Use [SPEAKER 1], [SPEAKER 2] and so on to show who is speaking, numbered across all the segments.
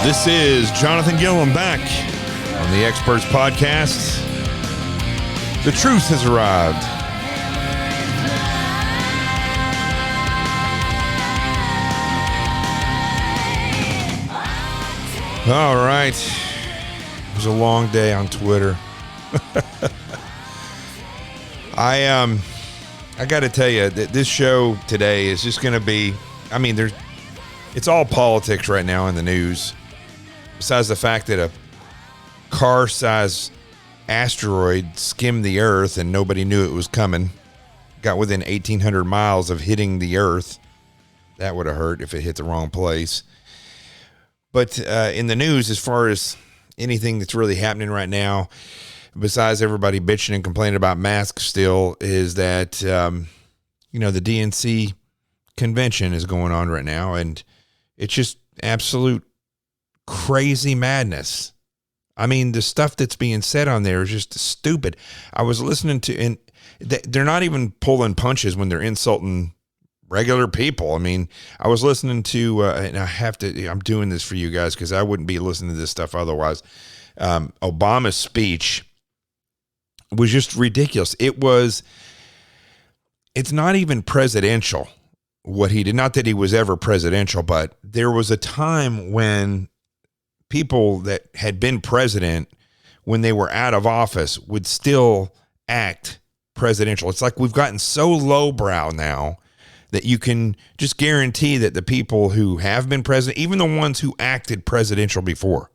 [SPEAKER 1] This is Jonathan Gilliam back on the Experts Podcast. The truth has arrived. All right. It was a long day on Twitter. I got to tell you that this show today is just going to be, it's all politics right now in the news. Besides the fact that a car-sized asteroid skimmed the Earth and nobody knew it was coming, got within 1,800 miles of hitting the Earth. That would have hurt if it hit the wrong place. But in the news, as far as anything that's really happening right now, besides everybody bitching and complaining about masks still, is that, the DNC convention is going on right now, and it's just absolute crazy madness. I mean, the stuff that's being said on there is just stupid. I was listening to, and they're not even pulling punches when they're insulting regular people. I mean, I was listening to, and I'm doing this for you guys because I wouldn't be listening to this stuff otherwise. Obama's speech was just ridiculous. It's not even presidential what he did. Not that he was ever presidential, but there was a time when people that had been president, when they were out of office, would still act presidential. It's like we've gotten so lowbrow now that you can just guarantee that the people who have been president, even the ones who acted presidential before,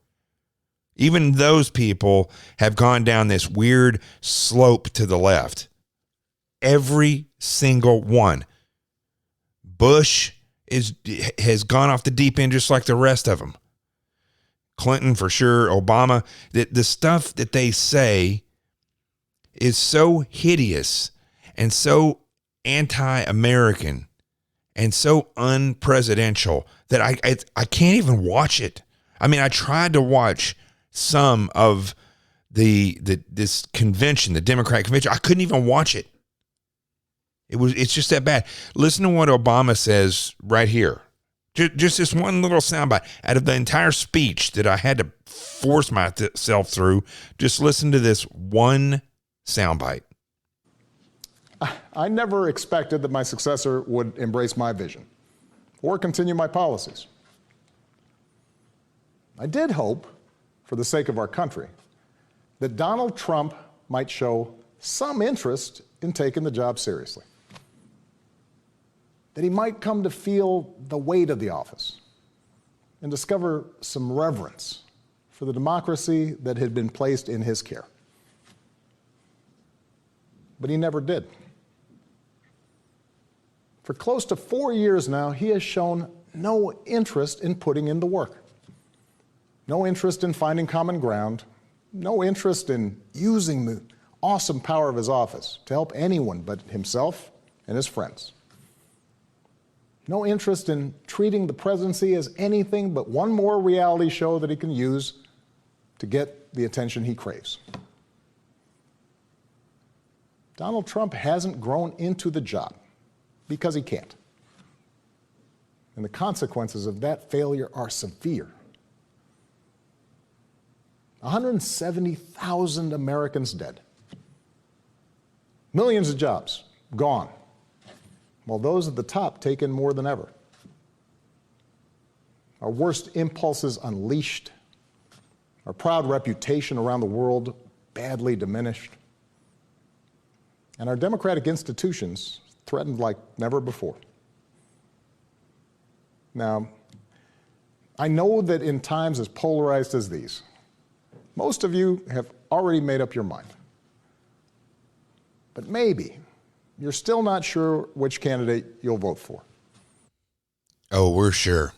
[SPEAKER 1] even those people have gone down this weird slope to the left. Every single one. Bush has gone off the deep end just like the rest of them. Clinton for sure, Obama. The stuff that they say is so hideous and so anti-American and so unpresidential that I can't even watch it. I mean, I tried to watch some of this convention, the Democratic convention. I couldn't even watch it. It's just that bad. Listen to what Obama says right here. Just this one little soundbite out of the entire speech that I had to force myself through. Just listen to this one soundbite.
[SPEAKER 2] I never expected that my successor would embrace my vision or continue my policies. I did hope, for the sake of our country, that Donald Trump might show some interest in taking the job seriously. That he might come to feel the weight of the office and discover some reverence for the democracy that had been placed in his care. But he never did. For close to 4 years now, he has shown no interest in putting in the work, no interest in finding common ground, no interest in using the awesome power of his office to help anyone but himself and his friends. No interest in treating the presidency as anything but one more reality show that he can use to get the attention he craves. Donald Trump hasn't grown into the job because he can't. And the consequences of that failure are severe. 170,000 Americans dead. Millions of jobs gone, while those at the top take in more than ever. Our worst impulses unleashed, our proud reputation around the world badly diminished, and our democratic institutions threatened like never before. Now, I know that in times as polarized as these, most of you have already made up your mind. But maybe you're still not sure which candidate you'll vote for.
[SPEAKER 1] Oh, we're sure.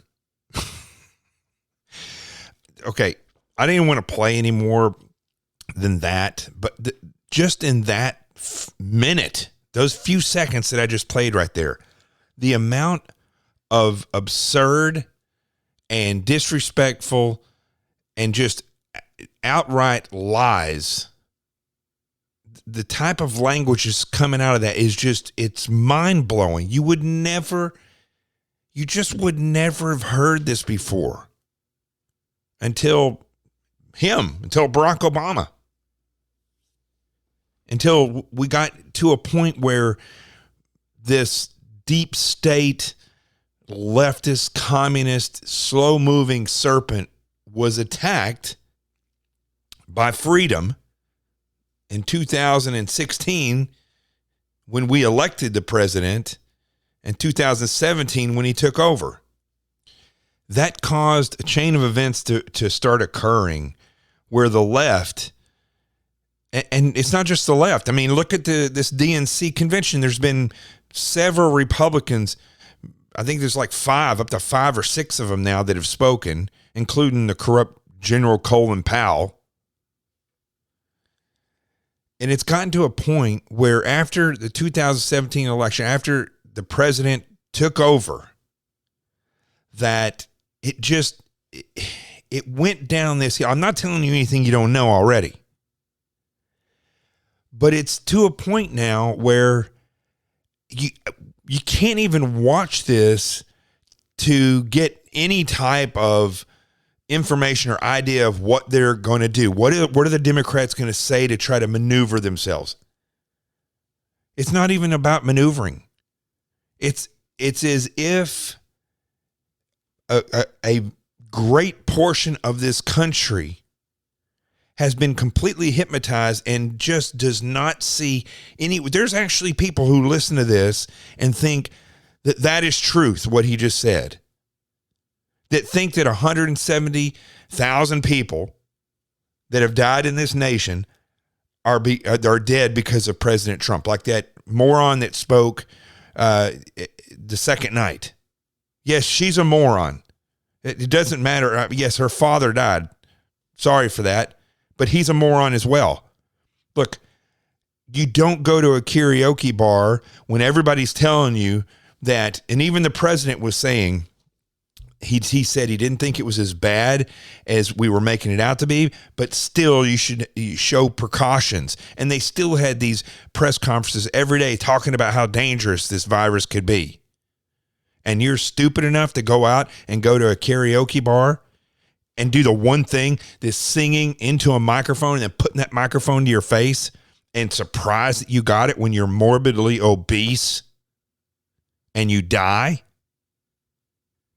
[SPEAKER 1] Okay, I didn't want to play any more than that, but just in that minute, those few seconds that I just played right there, the amount of absurd and disrespectful and just outright lies, the type of language is coming out of that is just, it's mind-blowing. You just would never have heard this before. until Barack Obama. Until we got to a point where this deep state, leftist, communist, slow-moving serpent was attacked by freedom in 2016 when we elected the president, and 2017 when he took over. That caused a chain of events to start occurring where the left, and it's not just the left. I mean, look at this DNC convention. There's been several Republicans, I think there's like up to 5 or 6 of them now that have spoken, including the corrupt General Colin Powell. And it's gotten to a point where after the 2017 election, after the president took over, that it went down this hill. I'm not telling you anything you don't know already. But it's to a point now where you can't even watch this to get any type of information or idea of what they're going to do. What are the Democrats going to say to try to maneuver themselves? It's not even about maneuvering. It's as if a great portion of this country has been completely hypnotized and just does not see any. There's actually people who listen to this and think that is truth, what he just said. That think that 170,000 people that have died in this nation are dead because of President Trump, like that moron that spoke the second night. Yes, she's a moron. It doesn't matter. Yes, her father died. Sorry for that. But he's a moron as well. Look, you don't go to a karaoke bar when everybody's telling you that, and even the president was saying, he said he didn't think it was as bad as we were making it out to be, but still you should show precautions. And they still had these press conferences every day talking about how dangerous this virus could be. And you're stupid enough to go out and go to a karaoke bar and do the one thing, this singing into a microphone and then putting that microphone to your face and surprised that you got it when you're morbidly obese and you die.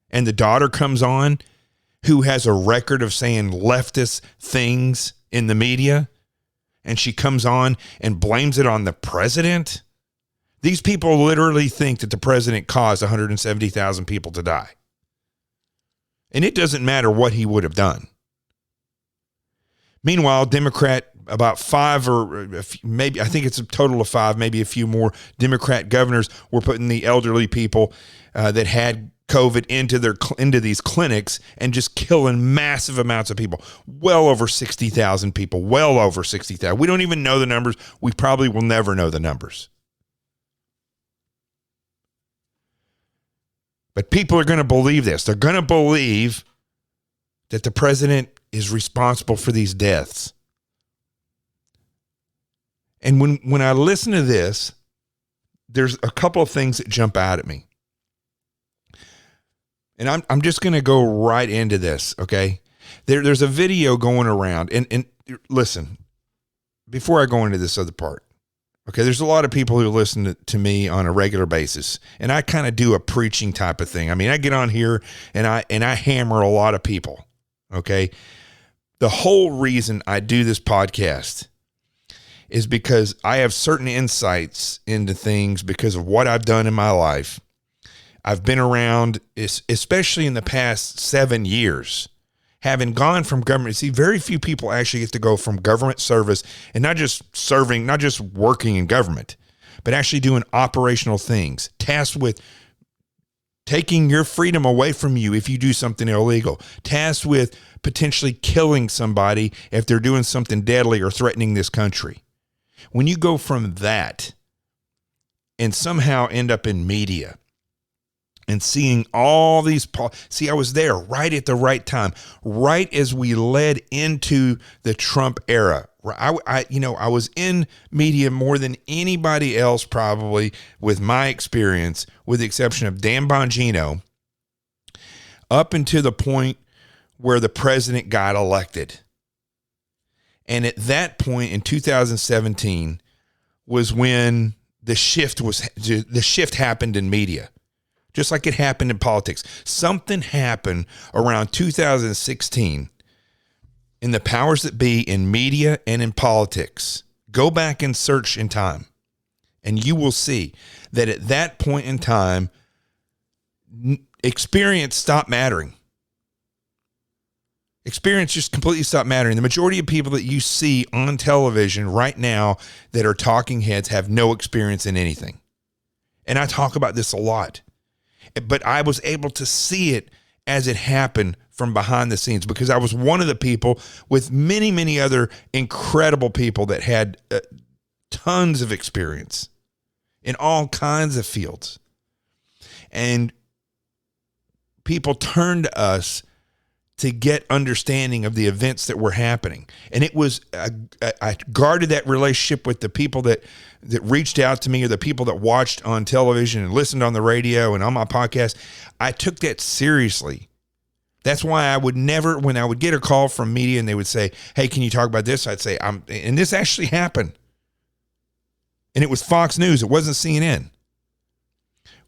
[SPEAKER 1] And the daughter comes on who has a record of saying leftist things in the media, and she comes on and blames it on the president. These people literally think that the president caused 170,000 people to die. And it doesn't matter what he would have done. Meanwhile, Democrat, about 5 or maybe, I think it's a total of 5, maybe a few more Democrat governors were putting the elderly people that had COVID into these clinics and just killing massive amounts of people. Well over 60,000 people, well over 60,000. We don't even know the numbers. We probably will never know the numbers. But people are going to believe this. They're going to believe that the president is responsible for these deaths. And when I listen to this, there's a couple of things that jump out at me. And I'm just going to go right into this, okay? There's a video going around. And listen, before I go into this other part, okay, there's a lot of people who listen to me on a regular basis, and I kind of do a preaching type of thing. I mean, I get on here and I hammer a lot of people, okay? The whole reason I do this podcast is because I have certain insights into things because of what I've done in my life. I've been around, especially in the past 7 years, having gone from government. See, very few people actually get to go from government service and not just serving, not just working in government, but actually doing operational things, tasked with taking your freedom away from you if you do something illegal, tasked with potentially killing somebody if they're doing something deadly or threatening this country. When you go from that and somehow end up in media and seeing all these, I was there right at the right time, right as we led into the Trump era. I was in media more than anybody else probably with my experience, with the exception of Dan Bongino, up until the point where the president got elected. And at that point in 2017 was when the shift happened in media, just like it happened in politics. Something happened around 2016 in the powers that be in media and in politics. Go back and search in time, and you will see that at that point in time, experience stopped mattering. Experience just completely stopped mattering. The majority of people that you see on television right now that are talking heads have no experience in anything. And I talk about this a lot. But I was able to see it as it happened from behind the scenes because I was one of the people with many, many other incredible people that had tons of experience in all kinds of fields. And people turned to us to get understanding of the events that were happening. And it was, I guarded that relationship with the people that reached out to me or the people that watched on television and listened on the radio and on my podcast. I took that seriously. That's why I would never, when I would get a call from media and they would say, hey, can you talk about this? I'd say, and this actually happened. And it was Fox News. It wasn't CNN.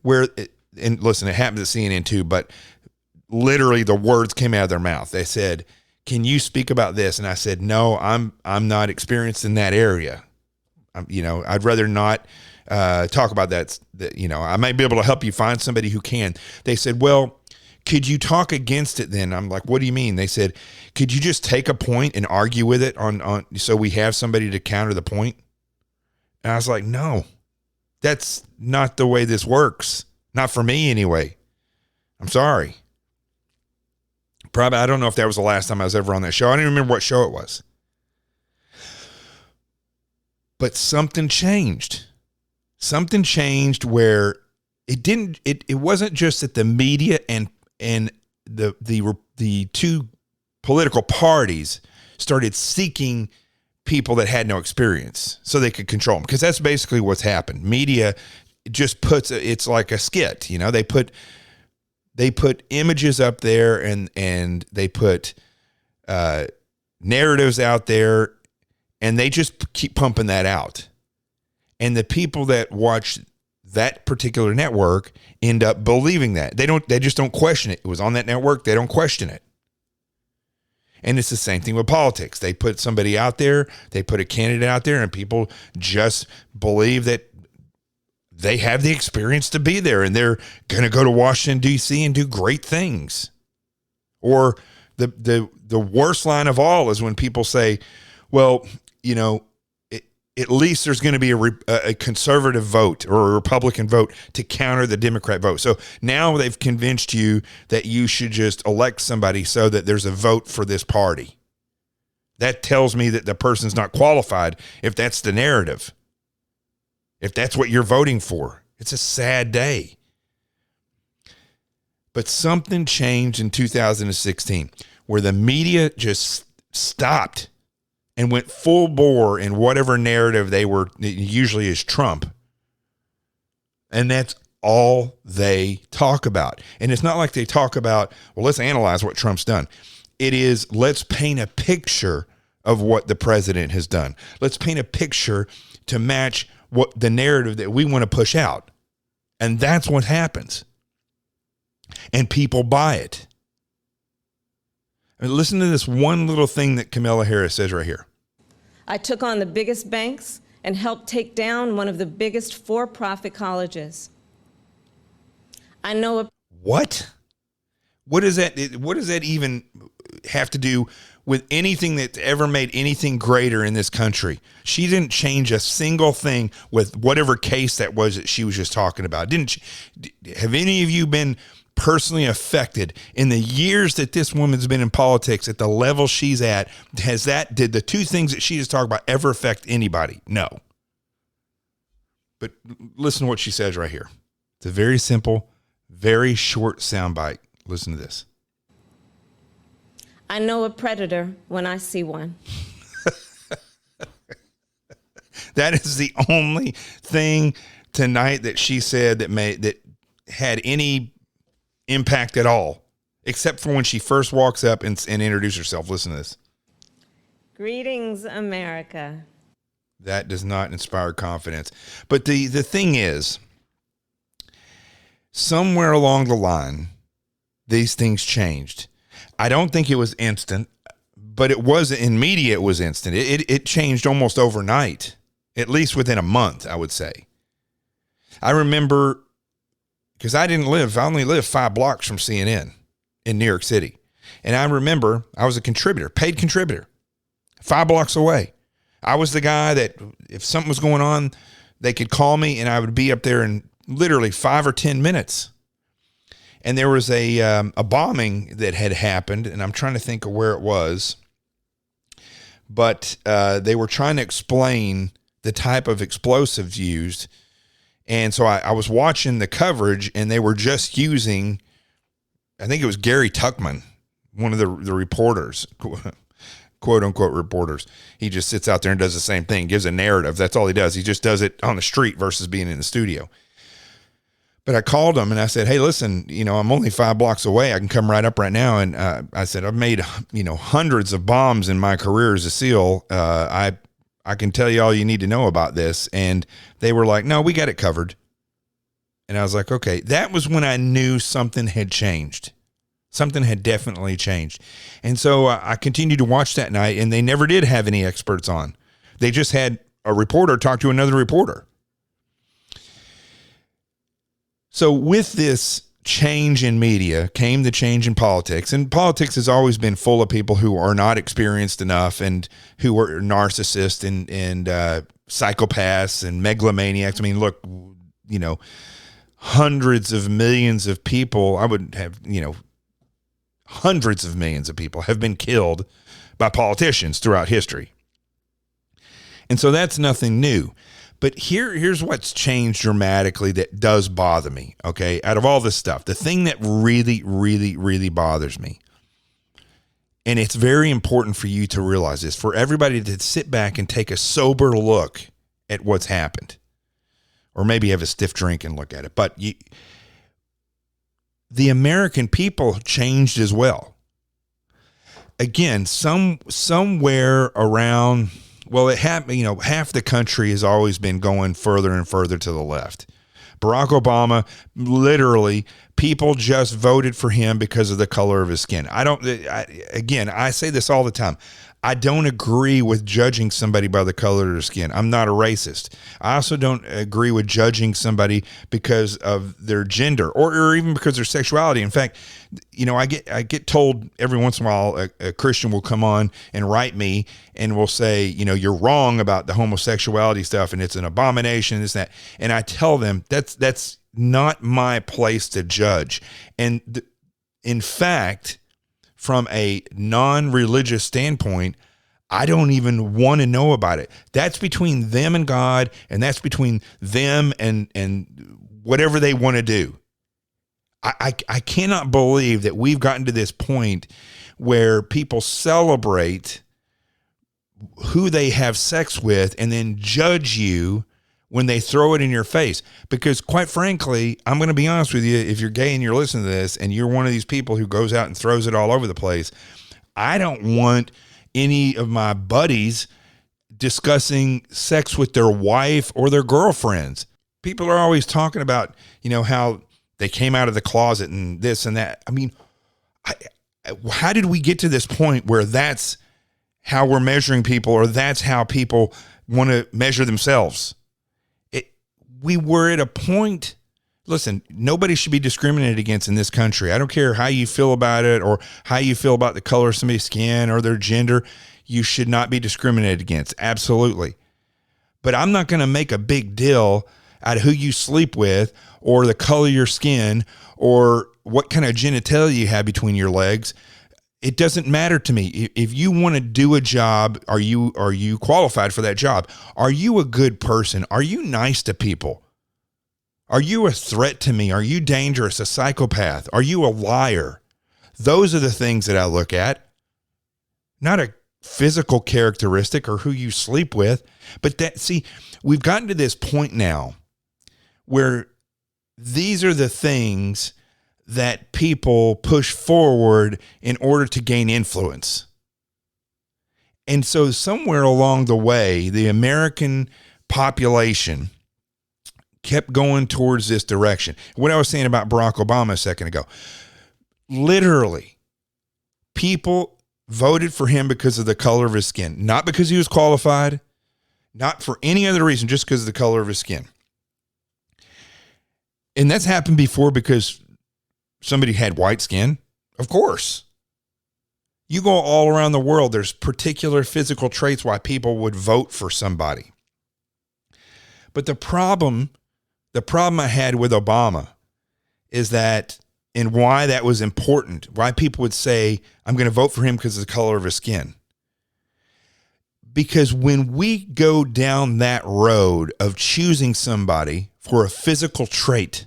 [SPEAKER 1] And listen, it happened at CNN too, but literally the words came out of their mouth. They said, can you speak about this? And I said, no, I'm not experienced in that area. I'd rather not talk about that. I might be able to help you find somebody who can. They said, well, could you talk against it then? I'm like, what do you mean? They said, could you just take a point and argue with it on so we have somebody to counter the point? And I was like, no, that's not the way this works. Not for me anyway. I'm sorry. Probably, I don't know if that was the last time I was ever on that show. I don't even remember what show it was. But something changed. Something changed where it wasn't just that the media and the two political parties started seeking people that had no experience so they could control them, because that's basically what's happened. Media just it's like a skit, they put images up there and they put narratives out there, and they just keep pumping that out. And the people that watch that particular network end up believing that. They just don't question it. It was on that network. They don't question it. And it's the same thing with politics. They put somebody out there, they put a candidate out there, and people just believe that they have the experience to be there and they're going to go to Washington, D.C. and do great things. Or the worst line of all is when people say, well, at least there's going to be a conservative vote or a Republican vote to counter the Democrat vote. So now they've convinced you that you should just elect somebody so that there's a vote for this party. That tells me that the person's not qualified if that's the narrative. If that's what you're voting for. It's a sad day. But something changed in 2016 where the media just stopped and went full bore in whatever narrative they were, usually is Trump. And that's all they talk about. And it's not like they talk about, well, let's analyze what Trump's done. It is, let's paint a picture of what the president has done. Let's paint a picture to match what the narrative that we want to push out. And that's what happens. And people buy it. And listen to this one little thing that Kamala Harris says right here.
[SPEAKER 3] I took on the biggest banks and helped take down one of the biggest for-profit colleges. I know
[SPEAKER 1] What? What does that even have to do with anything that's ever made anything greater in this country? She didn't change a single thing with whatever case that was that she was just talking about. Have any of you been personally affected in the years that this woman's been in politics at the level she's at? Did the two things that she just talked about ever affect anybody? No. But listen to what she says right here. It's a very simple, very short soundbite. Listen to this.
[SPEAKER 3] I know a predator when I see one.
[SPEAKER 1] That is the only thing tonight that she said that had any impact at all. except for when she first walks up and introduces herself. Listen to this.
[SPEAKER 3] Greetings, America.
[SPEAKER 1] That does not inspire confidence. But the thing is, somewhere along the line, these things changed. I don't think it was instant, but it was in media. It was instant. It changed almost overnight, at least within a month, I would say. I remember, because I only lived 5 blocks from CNN in New York City. And I remember I was a contributor, paid contributor, 5 blocks away. I was the guy that if something was going on, they could call me and I would be up there in literally 5 or 10 minutes. And there was a bombing that had happened, and I'm trying to think of where it was. But they were trying to explain the type of explosives used. And so I was watching the coverage, and they were just using, I think it was Gary Tuckman, one of the reporters, quote unquote reporters. He just sits out there and does the same thing, gives a narrative. That's all he does. He just does it on the street versus being in the studio. But I called him and I said, hey, listen, I'm only 5 blocks away. I can come right up right now. And I said, I've made, hundreds of bombs in my career as a SEAL. I can tell you all you need to know about this. And they were like, no, we got it covered. And I was like, okay, that was when I knew something had changed. Something had definitely changed. And so I continued to watch that night, and they never did have any experts on. They just had a reporter talk to another reporter. So with this change in media came the change in politics. And politics has always been full of people who are not experienced enough and who are narcissists and psychopaths and megalomaniacs. I mean, look, hundreds of millions of people, I would have, hundreds of millions of people have been killed by politicians throughout history. And so that's nothing new. But here's what's changed dramatically that does bother me, okay? Out of all this stuff, the thing that really, really, really bothers me, and it's very important for you to realize this, for everybody to sit back and take a sober look at what's happened, or maybe have a stiff drink and look at it. But the American people changed as well. Again, somewhere around, well, it happened, half the country has always been going further and further to the left. Barack Obama, literally, people just voted for him because of the color of his skin. I say this all the time. I don't agree with judging somebody by the color of their skin. I'm not a racist. I also don't agree with judging somebody because of their gender or even because of their sexuality. In fact, I get told every once in a while a Christian will come on and write me and will say, you're wrong about the homosexuality stuff and it's an abomination, this, that. And I tell them that's not my place to judge. And in fact, from a non-religious standpoint, I don't even want to know about it. That's between them and God, and that's between them and whatever they want to do. I cannot believe that we've gotten to this point where people celebrate who they have sex with and then judge you when they throw it in your face. Because quite frankly, I'm going to be honest with you, if you're gay and you're listening to this and you're one of these people who goes out and throws it all over the place, I don't want any of my buddies discussing sex with their wife or their girlfriends. People are always talking about, how they came out of the closet and this and that. I mean, how did we get to this point where that's how we're measuring people, or that's how people want to measure themselves? We were at a point, listen, nobody should be discriminated against in this country. I don't care how you feel about it or how you feel about the color of somebody's skin or their gender. You should not be discriminated against. Absolutely. But I'm not going to make a big deal out of who you sleep with or the color of your skin or what kind of genitalia you have between your legs. It doesn't matter to me. If you want to do a job, are you qualified for that job? Are you a good person? Are you nice to people? Are you a threat to me? Are you dangerous, a psychopath? Are you a liar? Those are the things that I look at. Not a physical characteristic or who you sleep with. But we've gotten to this point now where these are the things that people push forward in order to gain influence. And so somewhere along the way, the American population kept going towards this direction. What I was saying about Barack Obama a second ago, literally, people voted for him because of the color of his skin, not because he was qualified, not for any other reason, just because of the color of his skin. And that's happened before because somebody had white skin. Of course. You go all around the world, there's particular physical traits why people would vote for somebody. But the problem I had with Obama is that, and why that was important, why people would say, I'm going to vote for him because of the color of his skin. Because when we go down that road of choosing somebody for a physical trait,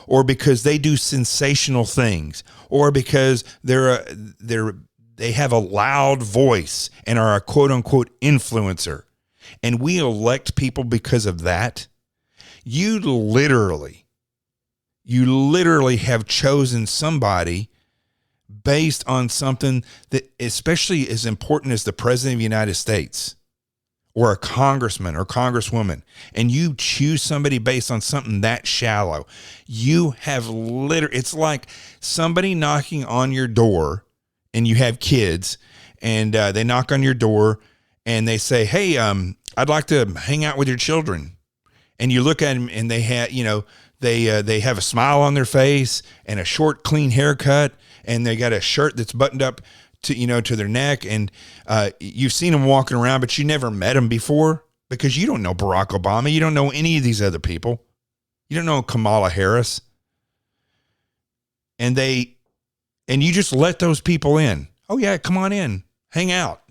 [SPEAKER 1] or because they do sensational things, or because they have a loud voice and are a quote unquote influencer, and we elect people because of that, you literally have chosen somebody based on something that especially as important as the president of the United States or a congressman or congresswoman, and you choose somebody based on something that shallow. You have it's like somebody knocking on your door, and you have kids, and they knock on your door and they say, hey, I'd like to hang out with your children. And you look at them and they have, they have a smile on their face and a short, clean haircut, and they got a shirt that's buttoned up to their neck. And you've seen them walking around, but you never met them before because you don't know Barack Obama. You don't know any of these other people. You don't know Kamala Harris. And you just let those people in. Oh yeah, come on in, hang out.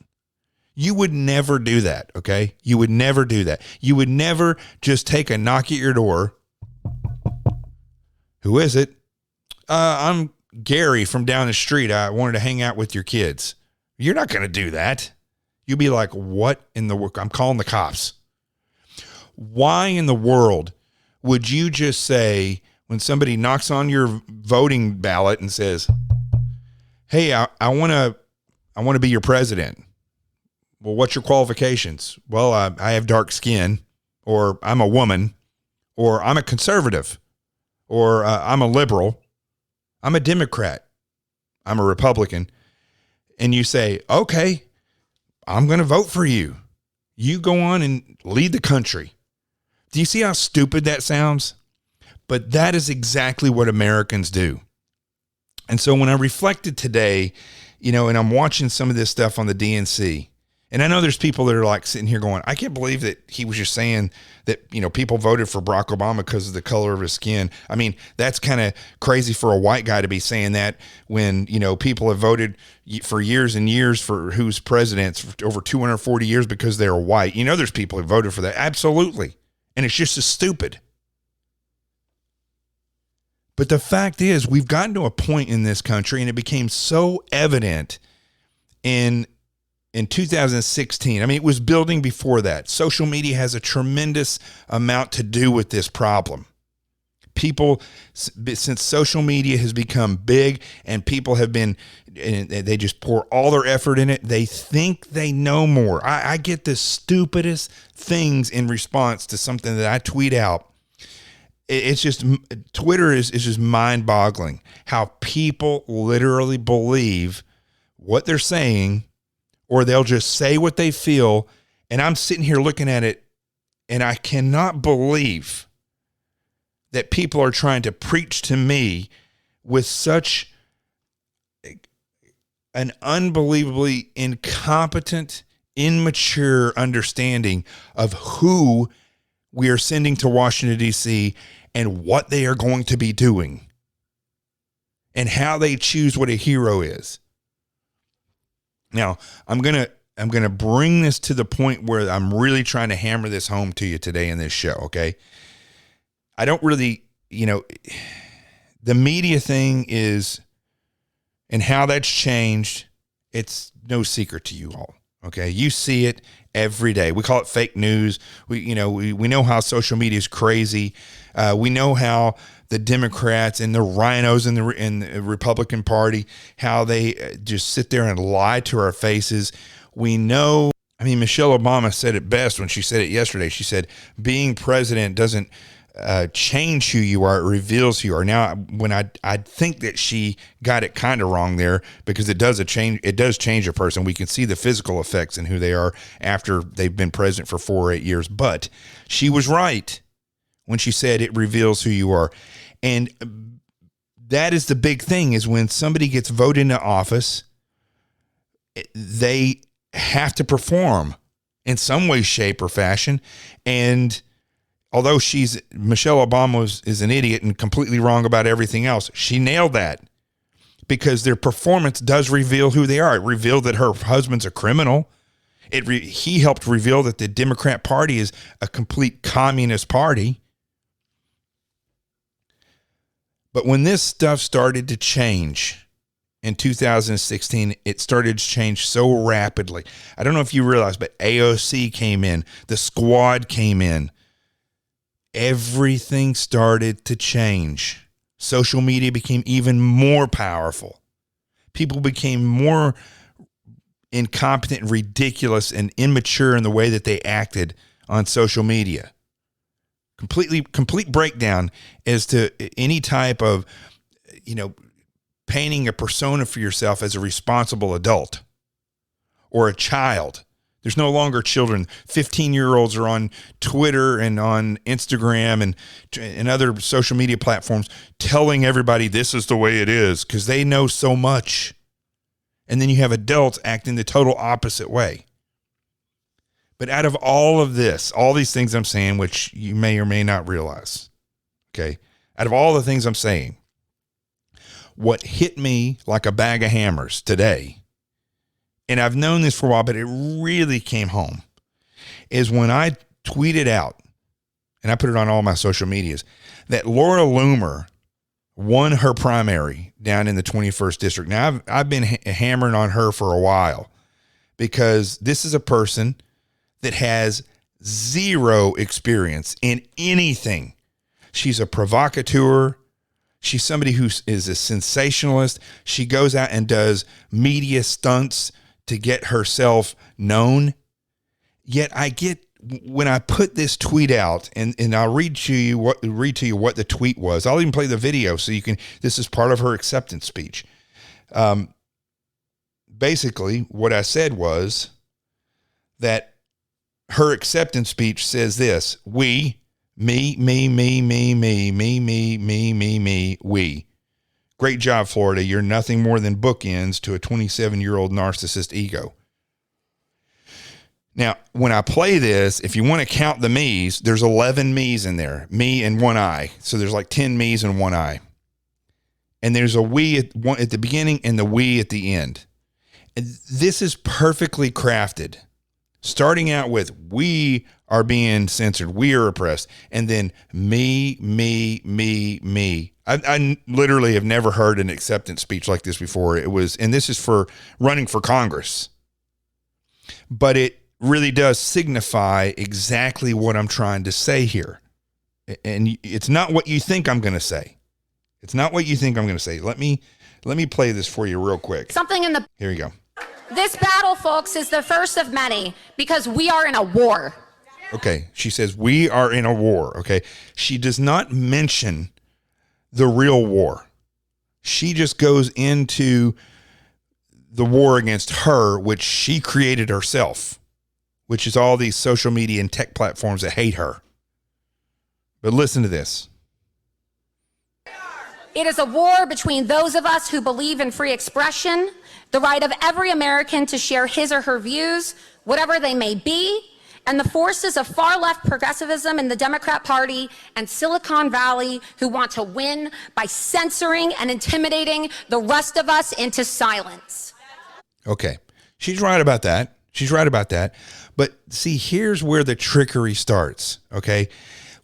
[SPEAKER 1] You would never do that, okay? You would never do that. You would never just take a knock at your door. Who is it? I'm Gary from down the street. I wanted to hang out with your kids. You're not going to do that. You'll be like, what in the world? I'm calling the cops. Why in the world would you just say, when somebody knocks on your voting ballot and says, hey, I want to be your president. Well, what's your qualifications? Well, I have dark skin, or I'm a woman, or I'm a conservative, or I'm a liberal, I'm a Democrat, I'm a Republican. And you say, okay, I'm going to vote for you. You go on and lead the country. Do you see how stupid that sounds? But that is exactly what Americans do. And so when I reflected today, and I'm watching some of this stuff on the DNC, and I know there's people that are like sitting here going, I can't believe that he was just saying that, people voted for Barack Obama because of the color of his skin. I mean, that's kind of crazy for a white guy to be saying that when, people have voted for years and years for who's presidents for over 240 years because they're white. There's people who voted for that. Absolutely. And it's just as stupid. But the fact is, we've gotten to a point in this country, and it became so evident in 2016. I mean, it was building before that. Social media has a tremendous amount to do with this problem. People, since social media has become big and people have been, they just pour all their effort in it, they think they know more. I get the stupidest things in response to something that I tweet out. It's just, Twitter is just mind-boggling how people literally believe what they're saying, or they'll just say what they feel. And I'm sitting here looking at it, and I cannot believe that people are trying to preach to me with such an unbelievably incompetent, immature understanding of who we are sending to Washington, D.C., and what they are going to be doing, and how they choose what a hero is. Now, I'm gonna bring this to the point where I'm really trying to hammer this home to you today in this show, okay? I don't really, the media thing is, and how that's changed, it's no secret to you all, Okay, you see it every day. We call it fake news. We know how social media is crazy. We know how the Democrats and the rhinos in the Republican Party, how they just sit there and lie to our faces. We know. I mean, Michelle Obama said it best when she said it yesterday. She said, "Being president doesn't change who you are; it reveals who you are." Now, when I think that she got it kind of wrong there, because it does change a person. We can see the physical effects in who they are after they've been president for 4 or 8 years. But she was right when she said it reveals who you are, and that is the big thing: is when somebody gets voted into office, they have to perform in some way, shape, or fashion, and although Michelle Obama is an idiot and completely wrong about everything else, she nailed that, because their performance does reveal who they are. It revealed that her husband's a criminal. He helped reveal that the Democrat Party is a complete communist party. But when this stuff started to change in 2016, it started to change so rapidly. I don't know if you realize, but AOC came in, the squad came in. Everything started to change. Social media became even more powerful. People became more incompetent and ridiculous and immature in the way that they acted on social media. Complete breakdown as to any type of, painting a persona for yourself as a responsible adult or a child. There's no longer children. 15-year-olds are on Twitter and on Instagram and other social media platforms telling everybody this is the way it is because they know so much. And then you have adults acting the total opposite way. But out of all of this, all these things I'm saying, which you may or may not realize, okay, out of all the things I'm saying, what hit me like a bag of hammers today, and I've known this for a while, but it really came home, is when I tweeted out, and I put it on all my social medias, that Laura Loomer won her primary down in the 21st district. Now, I've been hammering on her for a while because this is a person that has zero experience in anything. She's a provocateur. She's somebody who is a sensationalist. She goes out and does media stunts to get herself known. Yet when I put this tweet out, and I'll read to you what the tweet was. I'll even play the video so you can. This is part of her acceptance speech. Basically, what I said was that her acceptance speech says this: we, me, we. Great job, Florida. You're nothing more than bookends to a 27-year-old narcissist ego. Now, when I play this, if you want to count the me's, there's 11 me's in there. Me and one I. So there's like 10 me's and one I. And there's a we at the beginning and the we at the end. And this is perfectly crafted. Starting out with, we are being censored, we are oppressed, and then me. I literally have never heard an acceptance speech like this before. And this is for running for Congress. But it really does signify exactly what I'm trying to say here. And it's not what you think I'm going to say. It's not what you think I'm going to say. Let me play this for you real quick. Here you go.
[SPEAKER 4] This battle, folks, is the first of many because we are in a war.
[SPEAKER 1] Okay. She says we are in a war. Okay. She does not mention the real war. She just goes into the war against her, which she created herself, which is all these social media and tech platforms that hate her. But listen to this.
[SPEAKER 4] It is a war between those of us who believe in free expression, the right of every American to share his or her views, whatever they may be, and the forces of far-left progressivism in the Democrat Party and Silicon Valley who want to win by censoring and intimidating the rest of us into silence.
[SPEAKER 1] Okay. She's right about that. But see, here's where the trickery starts, okay?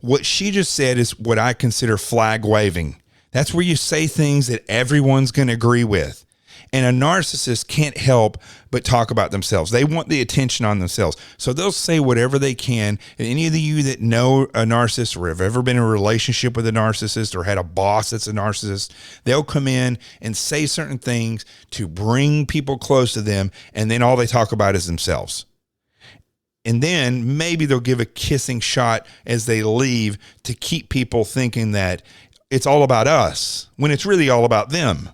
[SPEAKER 1] What she just said is what I consider flag waving. That's where you say things that everyone's going to agree with. And a narcissist can't help but talk about themselves. They want the attention on themselves. So they'll say whatever they can. And any of you that know a narcissist or have ever been in a relationship with a narcissist or had a boss that's a narcissist, they'll come in and say certain things to bring people close to them. And then all they talk about is themselves. And then maybe they'll give a kissing shot as they leave to keep people thinking that it's all about us when it's really all about them.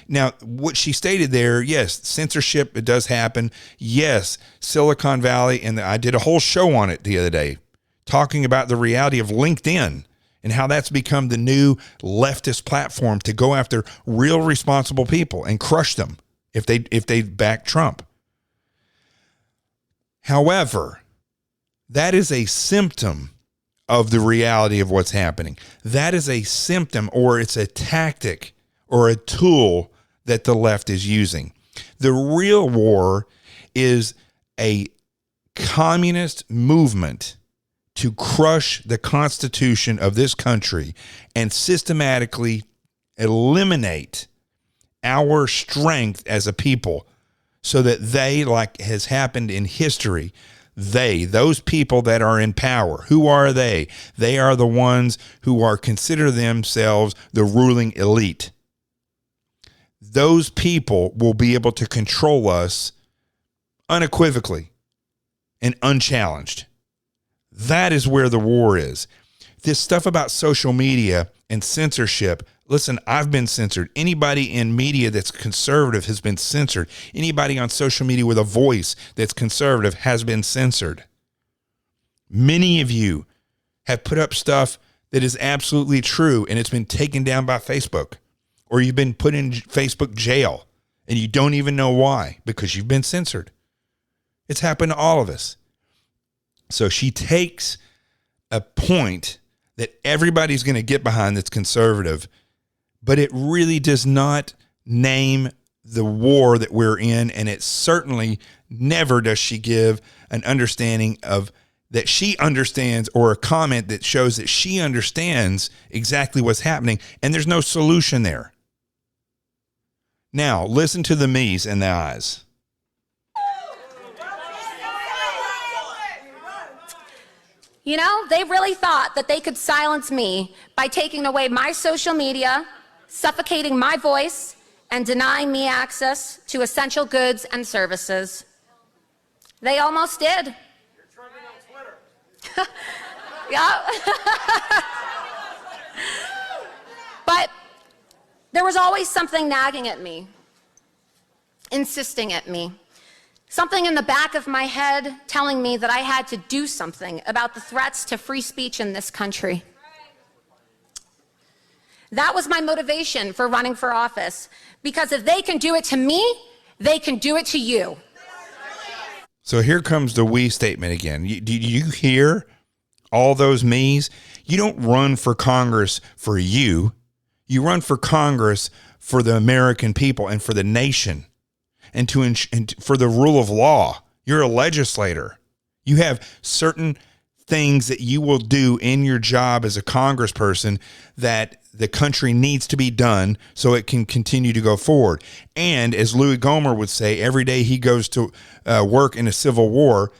[SPEAKER 1] Now, what she stated there, yes, censorship, it does happen. Yes, Silicon Valley, and I did a whole show on it the other day, talking about the reality of LinkedIn and how that's become the new leftist platform to go after real responsible people and crush them if they back Trump. However, that is a symptom of the reality of what's happening. That is a symptom, or it's a tactic or a tool that the left is using. The real war is a communist movement to crush the Constitution of this country and systematically eliminate our strength as a people so that they, like has happened in history, those people that are in power, who are they? They are the ones who consider themselves the ruling elite. Those people will be able to control us unequivocally and unchallenged. That is where the war is. This stuff about social media and censorship, listen, I've been censored. Anybody in media that's conservative has been censored. Anybody on social media with a voice that's conservative has been censored. Many of you have put up stuff that is absolutely true and it's been taken down by Facebook, or you've been put in Facebook jail and you don't even know why because you've been censored. It's happened to all of us. So she takes a point that everybody's going to get behind that's conservative, but it really does not name the war that we're in. And it certainly never does she give an understanding of that she understands, or a comment that shows that she understands exactly what's happening. And there's no solution there. Now, listen to the me's and the I's.
[SPEAKER 4] You know, they really thought that they could silence me by taking away my social media, suffocating my voice, and denying me access to essential goods and services. They almost did. You're trending on Twitter. Yeah. But there was always something nagging at me, insisting at me. Something in the back of my head telling me that I had to do something about the threats to free speech in this country. That was my motivation for running for office, because if they can do it to me, they can do it to you.
[SPEAKER 1] So here comes the we statement again. Do you hear all those me's? You don't run for Congress for you. You run for Congress for the American people and for the nation. And for the rule of law. You're a legislator. You have certain things that you will do in your job as a congressperson that the country needs to be done so it can continue to go forward. And as Louis Gohmert would say, every day he goes to work in a civil war,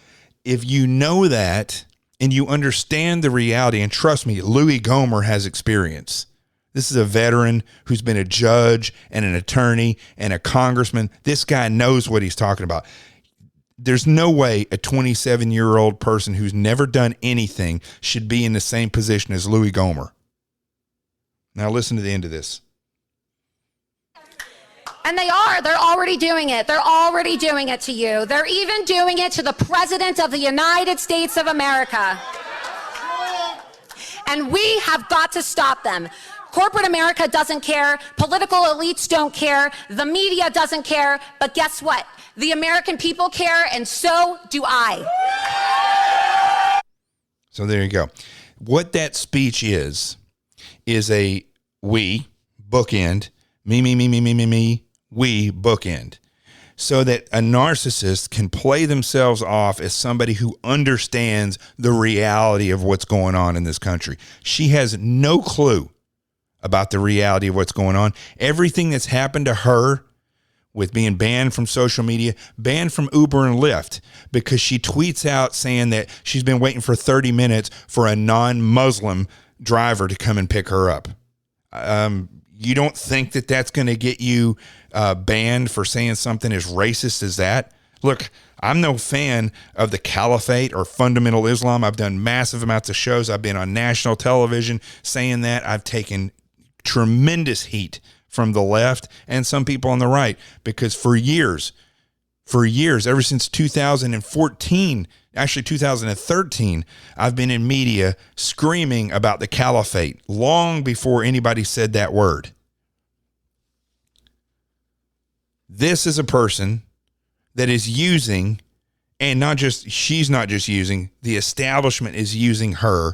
[SPEAKER 1] if you know that and you understand the reality, and trust me, Louis Gohmert has experience. This is a veteran who's been a judge and an attorney and a congressman. This guy knows what he's talking about. There's no way a 27-year-old person who's never done anything should be in the same position as Louis Gohmert. Now listen to the end of this.
[SPEAKER 4] And they are. They're already doing it. They're already doing it to you. They're even doing it to the President of the United States of America. And we have got to stop them. Corporate America doesn't care. Political elites don't care. The media doesn't care. But guess what? The American people care, and so do I.
[SPEAKER 1] So there you go. What that speech is a we bookend, me, we bookend. So that a narcissist can play themselves off as somebody who understands the reality of what's going on in this country. She has no clue about the reality of what's going on. Everything that's happened to her with being banned from social media, banned from Uber and Lyft, because she tweets out saying that she's been waiting for 30 minutes for a non-Muslim driver to come and pick her up. You don't think that that's going to get you banned for saying something as racist as that? Look, I'm no fan of the caliphate or fundamental Islam. I've done massive amounts of shows. I've been on national television saying that. I've taken tremendous heat from the left and some people on the right, because for years, ever since 2014, actually 2013, I've been in media screaming about the caliphate long before anybody said that word. This is a person that is using, and she's not just using, the establishment is using her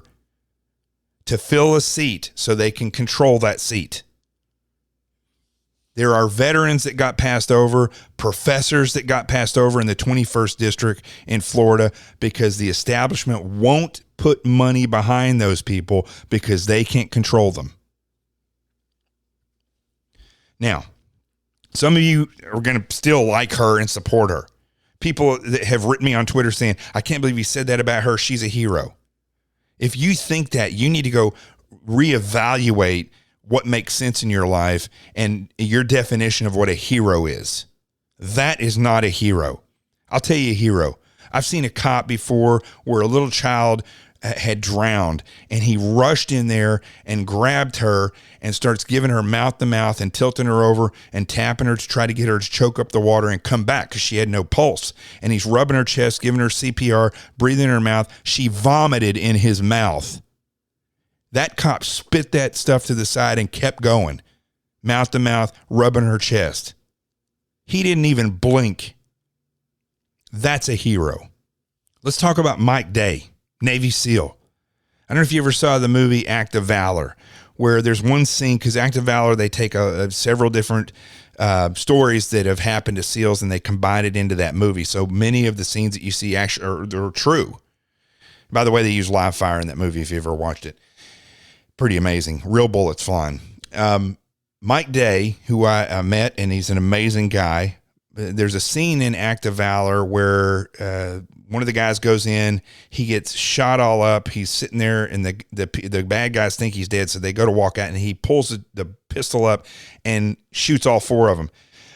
[SPEAKER 1] to fill a seat so they can control that seat. There are veterans that got passed over, professors that got passed over in the 21st district in Florida, because the establishment won't put money behind those people because they can't control them. Now, some of you are going to still like her and support her. People that have written me on Twitter saying, I can't believe you said that about her. She's a hero. If you think that, you need to go reevaluate what makes sense in your life and your definition of what a hero is. That is not a hero. I'll tell you a hero. I've seen a cop before where a little child had drowned, and he rushed in there and grabbed her and starts giving her mouth to mouth and tilting her over and tapping her to try to get her to choke up the water and come back because she had no pulse. And he's rubbing her chest, giving her CPR, breathing in her mouth. She vomited in his mouth. That cop spit that stuff to the side and kept going, mouth to mouth, rubbing her chest. He didn't even blink. That's a hero. Let's talk about Mike Day, Navy SEAL. I don't know if you ever saw the movie Act of Valor, where there's one scene, because Act of Valor, they take several different stories that have happened to SEALs and they combine it into that movie. So many of the scenes that you see actually are true. By the way, they use live fire in that movie if you ever watched it. Pretty amazing. Real bullets flying. Mike Day, who I met, and he's an amazing guy. There's a scene in Act of Valor where one of the guys goes in, he gets shot all up. He's sitting there, and the bad guys think he's dead, so they go to walk out, and he pulls the pistol up and shoots all four of them.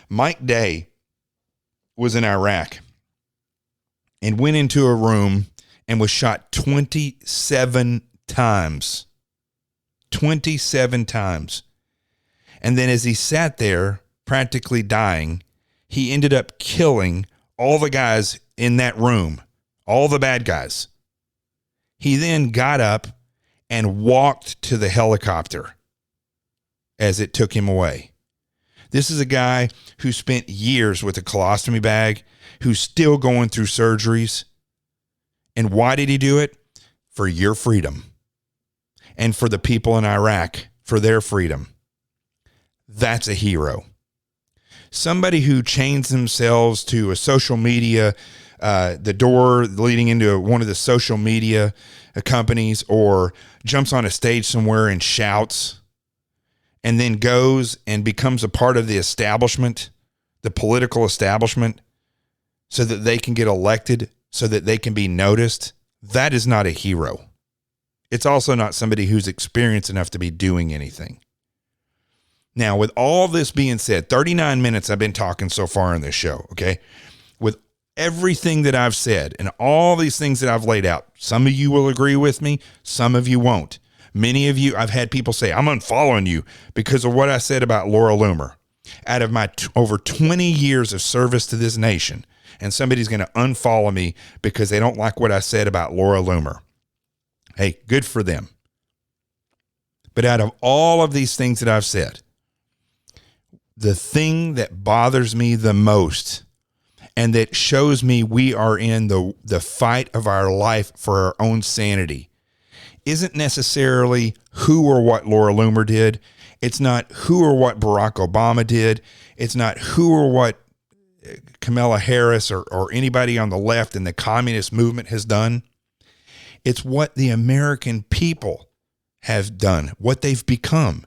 [SPEAKER 1] Mike Day was in Iraq and went into a room and was shot 27 times. 27 times. And then as he sat there practically dying, he ended up killing all the guys in that room, all the bad guys. He then got up and walked to the helicopter as it took him away. This is a guy who spent years with a colostomy bag, who's still going through surgeries. And why did he do it? For your freedom. And for the people in Iraq, for their freedom. That's a hero. Somebody who chains themselves to a social media, the door leading into one of the social media companies, or jumps on a stage somewhere and shouts, and then goes and becomes a part of the establishment, the political establishment, so that they can get elected, so that they can be noticed. That is not a hero. It's also not somebody who's experienced enough to be doing anything. Now, with all this being said, 39 minutes I've been talking so far in this show, okay? With everything that I've said and all these things that I've laid out, some of you will agree with me, some of you won't. Many of you, I've had people say, I'm unfollowing you because of what I said about Laura Loomer. Out of my over 20 years of service to this nation, and somebody's going to unfollow me because they don't like what I said about Laura Loomer. Hey, good for them. But out of all of these things that I've said, the thing that bothers me the most, and that shows me we are in the fight of our life for our own sanity, isn't necessarily who or what Laura Loomer did. It's not who or what Barack Obama did. It's not who or what Kamala Harris or anybody on the left in the communist movement has done. It's what the American people have done, what they've become.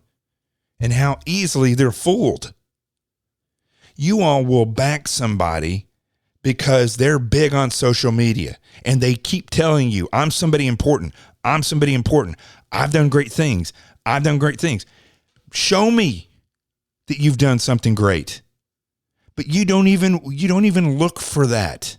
[SPEAKER 1] and how easily they're fooled. You all will back somebody because they're big on social media and they keep telling you, I'm somebody important. I'm somebody important. I've done great things. I've done great things. Show me that you've done something great. But you don't even look for that.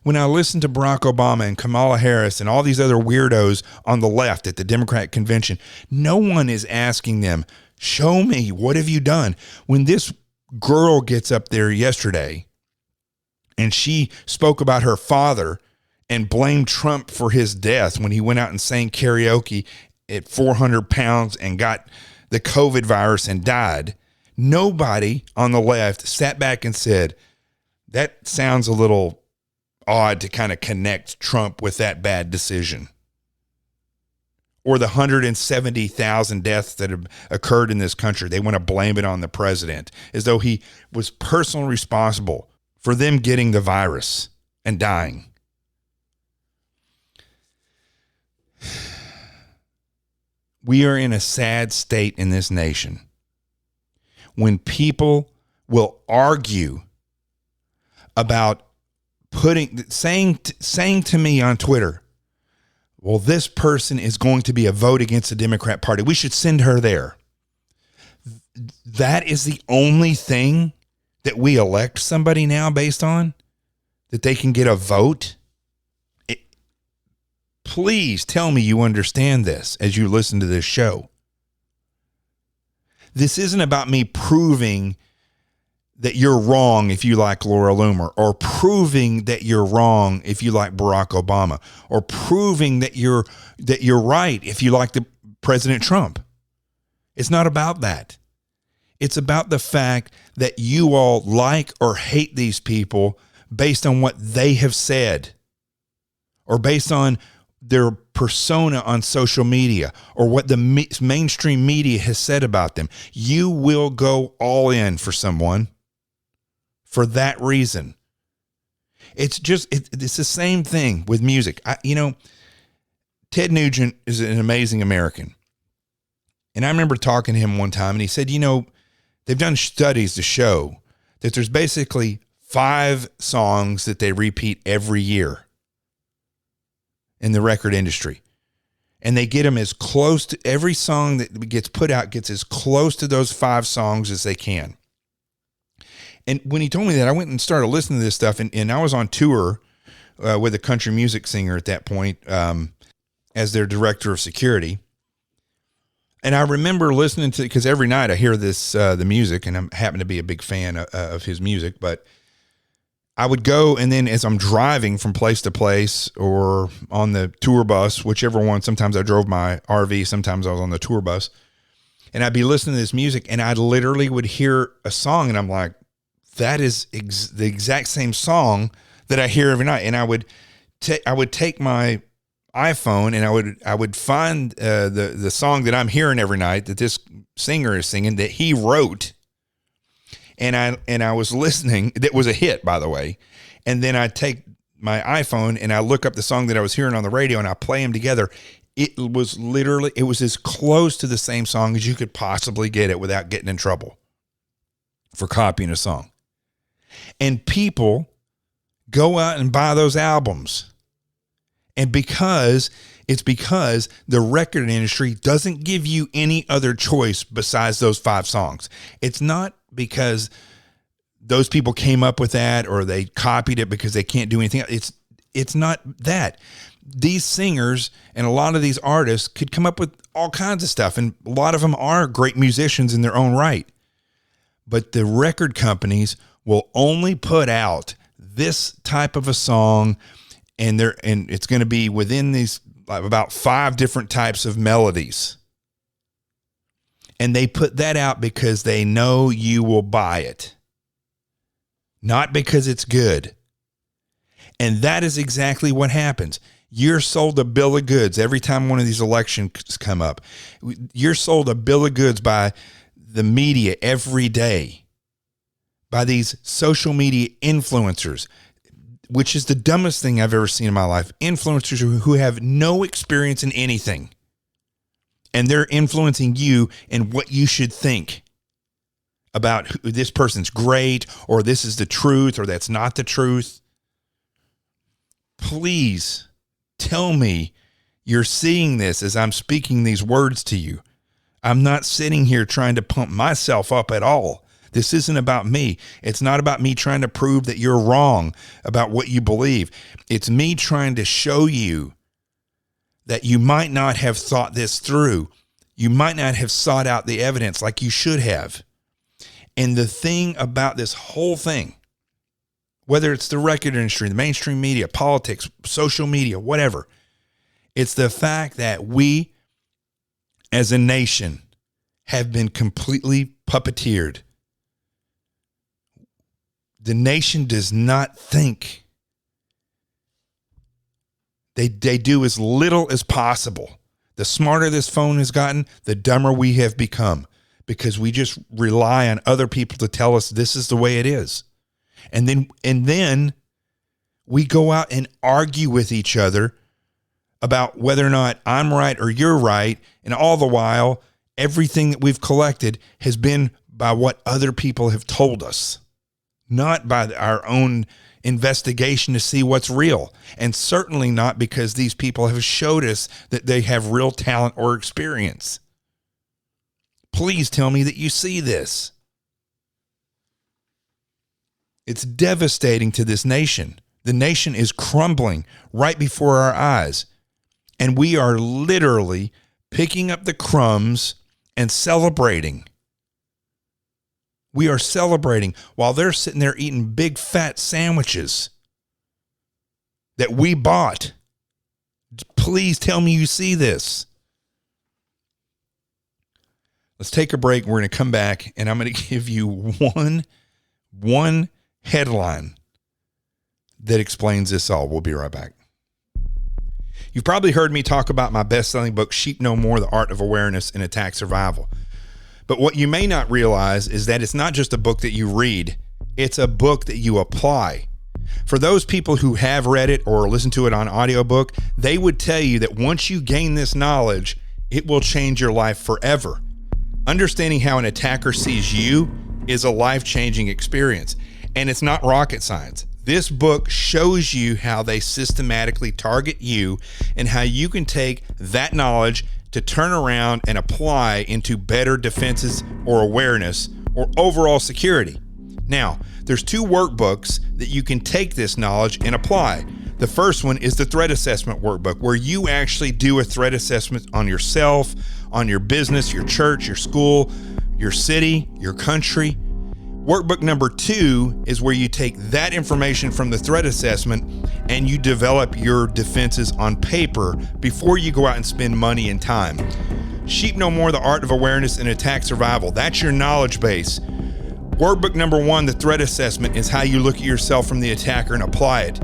[SPEAKER 1] When I listen to Barack Obama and Kamala Harris and all these other weirdos on the left at the Democratic convention, no one is asking them, show me, what have you done? When this girl gets up there yesterday and she spoke about her father and blamed Trump for his death when he went out and sang karaoke at 400 pounds and got the COVID virus and died, nobody on the left sat back and said, that sounds a little odd to kind of connect Trump with that bad decision. Or the 170,000 deaths that have occurred in this country. They want to blame it on the president as though he was personally responsible for them getting the virus and dying. We are in a sad state in this nation when people will argue about saying to me on Twitter, well, this person is going to be a vote against the Democrat Party. We should send her there. That is the only thing that we elect somebody now based on, that they can get a vote. Please tell me you understand this as you listen to this show. This isn't about me proving that you're wrong if you like Laura Loomer, or proving that you're wrong if you like Barack Obama, or proving that you're right if you like the President Trump. It's not about that. It's about the fact that you all like or hate these people based on what they have said, or based on their persona on social media, or what the mainstream media has said about them. You will go all in for someone for that reason. It's the same thing with music. Ted Nugent is an amazing American. And I remember talking to him one time, and he said, they've done studies to show that there's basically 5 songs that they repeat every year in the record industry. And they get them as close to, every song that gets put out gets as close to those 5 songs as they can. And when he told me that, I went and started listening to this stuff, and I was on tour with a country music singer at that point as their director of security. And I remember listening to, because every night I hear this, the music, and I happen to be a big fan of his music, but I would go, and then as I'm driving from place to place or on the tour bus, whichever one, sometimes I drove my RV, sometimes I was on the tour bus, and I'd be listening to this music, and I literally would hear a song, and I'm like, that is the exact same song that I hear every night. And I would take my iPhone, and I would find the song that I'm hearing every night that this singer is singing that he wrote. And I was listening. That was a hit, by the way. And then I take my iPhone and I look up the song that I was hearing on the radio, and I play them together. It was as close to the same song as you could possibly get it without getting in trouble for copying a song. And people go out and buy those albums. And because the record industry doesn't give you any other choice besides those 5 songs. It's not because those people came up with that or they copied it because they can't do anything. It's not that. These singers and a lot of these artists could come up with all kinds of stuff, and a lot of them are great musicians in their own right. But the record companies will only put out this type of a song, and it's going to be within these about 5 different types of melodies. And they put that out because they know you will buy it, not because it's good. And that is exactly what happens. You're sold a bill of goods every time one of these elections come up. You're sold a bill of goods by the media every day, by these social media influencers, which is the dumbest thing I've ever seen in my life. Influencers who have no experience in anything. and they're influencing you in what you should think about who, this person's great, or this is the truth, or that's not the truth. Please tell me you're seeing this as I'm speaking these words to you. I'm not sitting here trying to pump myself up at all. This isn't about me. It's not about me trying to prove that you're wrong about what you believe. It's me trying to show you that you might not have thought this through. You might not have sought out the evidence like you should have. And the thing about this whole thing, whether it's the record industry, the mainstream media, politics, social media, whatever, it's the fact that we as a nation have been completely puppeteered. The nation does not think. They do as little as possible. The smarter this phone has gotten, the dumber we have become, because we just rely on other people to tell us this is the way it is. And then we go out and argue with each other about whether or not I'm right or you're right. And all the while, everything that we've collected has been by what other people have told us, not by our own investigation to see what's real. And certainly not because these people have showed us that they have real talent or experience. Please tell me that you see this. It's devastating to this nation. The nation is crumbling right before our eyes. And we are literally picking up the crumbs and celebrating. We are celebrating while they're sitting there eating big fat sandwiches that we bought. Please tell me you see this. Let's take a break. We're going to come back, and I'm going to give you one headline that explains this all. We'll be right back. You've probably heard me talk about my best-selling book, Sheep No More, The Art of Awareness in Attack Survival. But what you may not realize is that it's not just a book that you read. It's a book that you apply. For those people who have read it or listened to it on audiobook, they would tell you that once you gain this knowledge, it will change your life forever. Understanding how an attacker sees you is a life-changing experience, and it's not rocket science. This book shows you how they systematically target you and how you can take that knowledge to turn around and apply into better defenses or awareness or overall security. Now, there's 2 workbooks that you can take this knowledge and apply. The first one is the threat assessment workbook, where you actually do a threat assessment on yourself, on your business, your church, your school, your city, your country. Workbook number 2 is where you take that information from the threat assessment and you develop your defenses on paper before you go out and spend money and time. Sheep No More, The Art of Awareness in Attack Survival. That's your knowledge base. Workbook number 1, the threat assessment, is how you look at yourself from the attacker and apply it.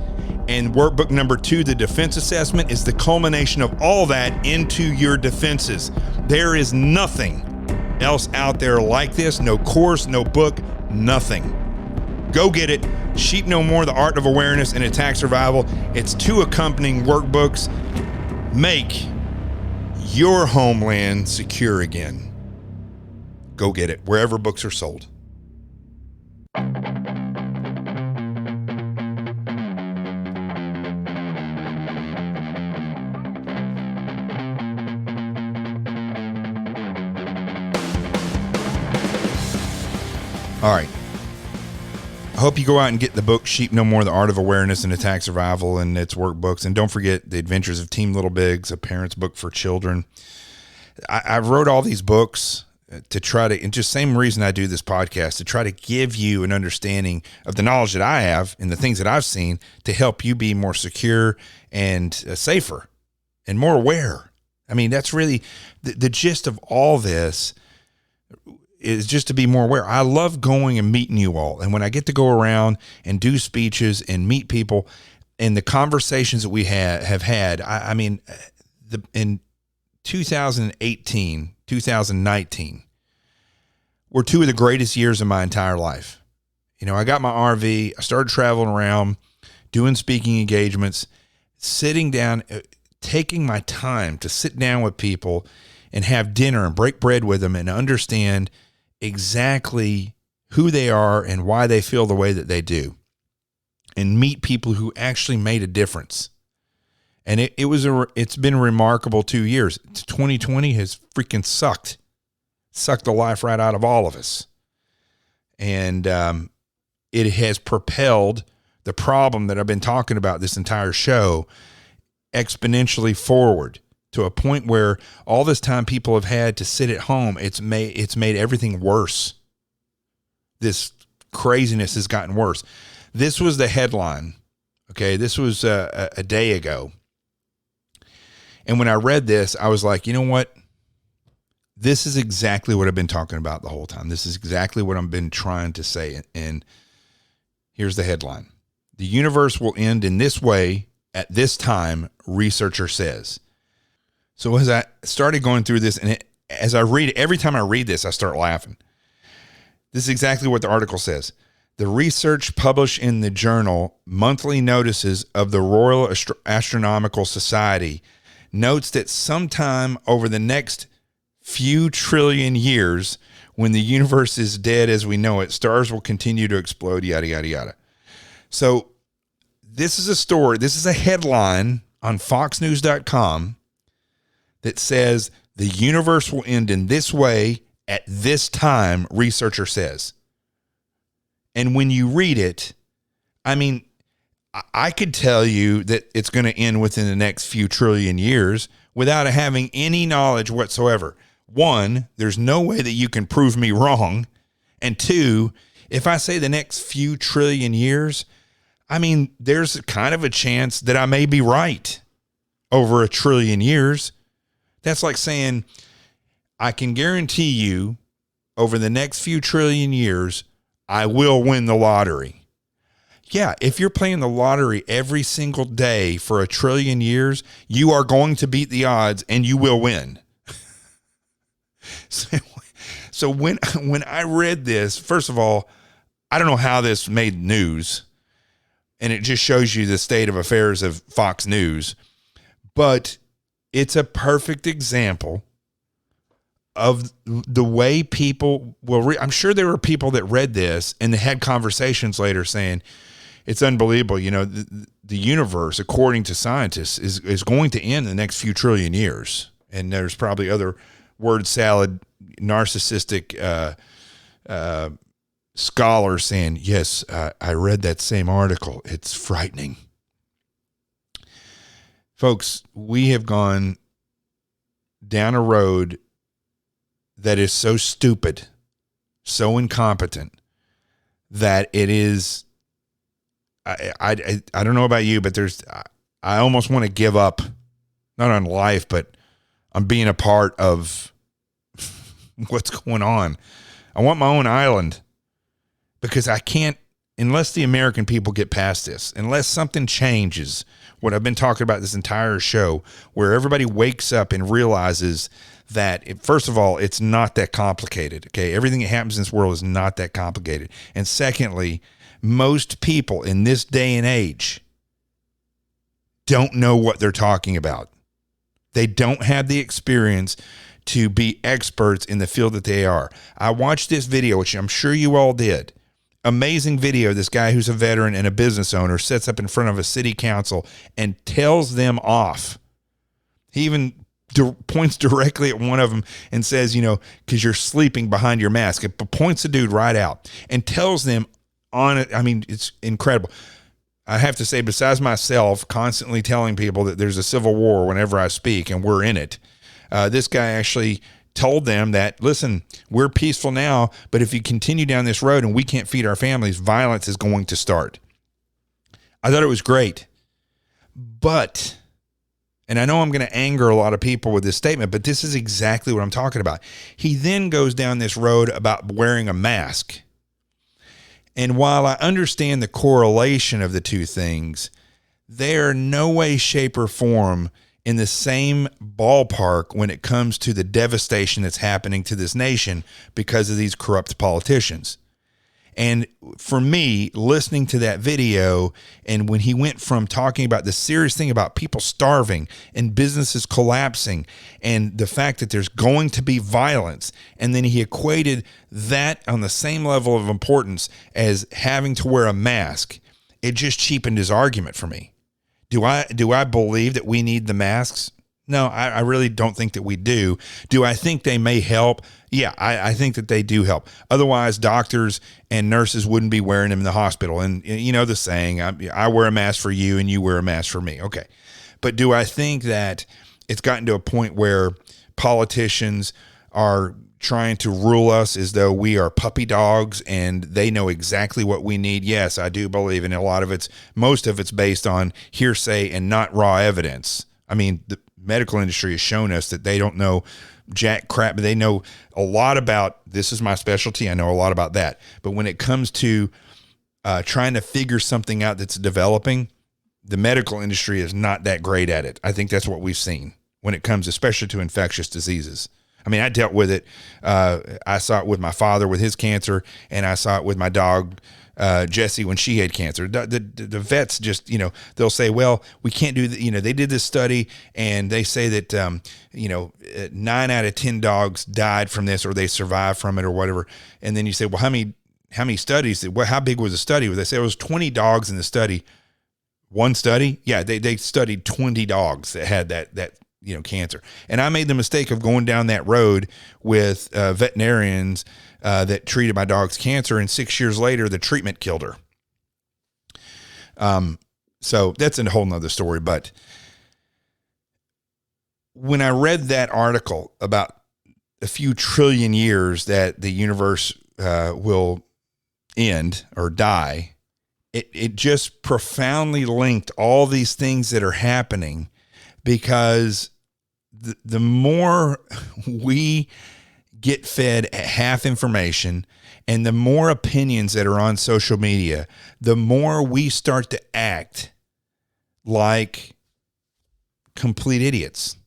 [SPEAKER 1] And workbook number 2, the defense assessment, is the culmination of all that into your defenses. There is nothing else out there like this. No course, no book, nothing. Go get it. Sheep No More, The Art of Awareness and Attack Survival. It's 2 accompanying workbooks. Make your homeland secure again. Go get it wherever books are sold. All right. I hope you go out and get the book Sheep No More, The Art of Awareness and Attack Survival and its workbooks. And don't forget The Adventures of Team Little Bigs, a parent's book for children. I wrote all these books to try to, and just same reason I do this podcast, to try to give you an understanding of the knowledge that I have and the things that I've seen to help you be more secure and safer and more aware. I mean, that's really the gist of all this. Is just to be more aware. I love going and meeting you all. And when I get to go around and do speeches and meet people and the conversations that we have had, I mean, in 2018, 2019 were 2 of the greatest years of my entire life. You know, I got my RV, I started traveling around, doing speaking engagements, sitting down, taking my time to sit down with people and have dinner and break bread with them and understand exactly who they are and why they feel the way that they do, and meet people who actually made a difference. And it's been a remarkable 2 years. 2020 has freaking sucked the life right out of all of us. And it has propelled the problem that I've been talking about this entire show exponentially forward to a point where all this time people have had to sit at home, it's made everything worse. This craziness has gotten worse. This was the headline. Okay, this was a day ago. And when I read this, I was like, you know what? This is exactly what I've been talking about the whole time. This is exactly what I've been trying to say. And here's the headline. The universe will end in this way at this time, researcher says. So as I started going through this, and as I read it, every time I read this, I start laughing. This is exactly what the article says. The research published in the journal Monthly Notices of the Royal Astronomical Society notes that sometime over the next few trillion years, when the universe is dead as we know it, stars will continue to explode, yada, yada, yada. So this is a story. This is a headline on foxnews.com that says the universe will end in this way at this time, researcher says. And when you read it, I mean, I could tell you that it's going to end within the next few trillion years without having any knowledge whatsoever. One, there's no way that you can prove me wrong. And two, if I say the next few trillion years, I mean, there's kind of a chance that I may be right over a trillion years. That's like saying, I can guarantee you over the next few trillion years, I will win the lottery. Yeah, if you're playing the lottery every single day for a trillion years, you are going to beat the odds and you will win. So when I read this, first of all, I don't know how this made news, and it just shows you the state of affairs of Fox News, but it's a perfect example of the way people will I'm sure there were people that read this and they had conversations later saying, it's unbelievable. You know, the universe, according to scientists, is going to end in the next few trillion years. And there's probably other word salad, narcissistic scholars saying, yes, I read that same article. It's frightening. Folks, we have gone down a road that is so stupid, so incompetent, that it is, I don't know about you, but I almost want to give up, not on life, but on being a part of what's going on. I want my own island, because I can't, unless the American people get past this, unless something changes, what I've been talking about this entire show, where everybody wakes up and realizes that, first of all, it's not that complicated. Okay. Everything that happens in this world is not that complicated. And secondly, most people in this day and age don't know what they're talking about. They don't have the experience to be experts in the field that they are. I watched this video, which I'm sure you all did. Amazing video. This guy who's a veteran and a business owner sits up in front of a city council and tells them off. He even points directly at one of them and says, you know, because you're sleeping behind your mask. It points the dude right out and tells them on it. I mean, it's incredible. I have to say, besides myself constantly telling people that there's a civil war whenever I speak and we're in it, this guy actually told them that, listen, we're peaceful now, but if you continue down this road and we can't feed our families, violence is going to start. I thought it was great. But, and I know I'm going to anger a lot of people with this statement, but this is exactly what I'm talking about. He then goes down this road about wearing a mask. And while I understand the correlation of the two things, they are no way, shape, or form in the same ballpark when it comes to the devastation that's happening to this nation because of these corrupt politicians. And for me, listening to that video, and when he went from talking about the serious thing about people starving and businesses collapsing and the fact that there's going to be violence, and then he equated that on the same level of importance as having to wear a mask, it just cheapened his argument for me. Do I believe that we need the masks? No, I really don't think that we do. Do I think they may help? Yeah, I think that they do help. Otherwise, doctors and nurses wouldn't be wearing them in the hospital. And you know the saying, I wear a mask for you and you wear a mask for me. Okay. But do I think that it's gotten to a point where politicians are trying to rule us as though we are puppy dogs and they know exactly what we need? Yes, I do believe. And most of it's based on hearsay and not raw evidence. I mean, the medical industry has shown us that they don't know jack crap, but they know a lot about, this is my specialty, I know a lot about that. But when it comes to trying to figure something out that's developing, the medical industry is not that great at it. I think that's what we've seen when it comes especially to infectious diseases. I mean, I dealt with it. I saw it with my father with his cancer, and I saw it with my dog, Jessie, when she had cancer. The vets just, they'll say, well, we can't do that. They did this study and they say that, 9 out of 10 dogs died from this, or they survived from it or whatever. And then you say, well, how many studies? How big was the study? They say it was 20 dogs in the study. One study? Yeah. They studied 20 dogs that had that cancer. And I made the mistake of going down that road with veterinarians that treated my dog's cancer, and 6 years later, the treatment killed her. So that's a whole nother story. But when I read that article about a few trillion years that the universe will end or die, it just profoundly linked all these things that are happening, because the more we get fed half information and the more opinions that are on social media, the more we start to act like complete idiots.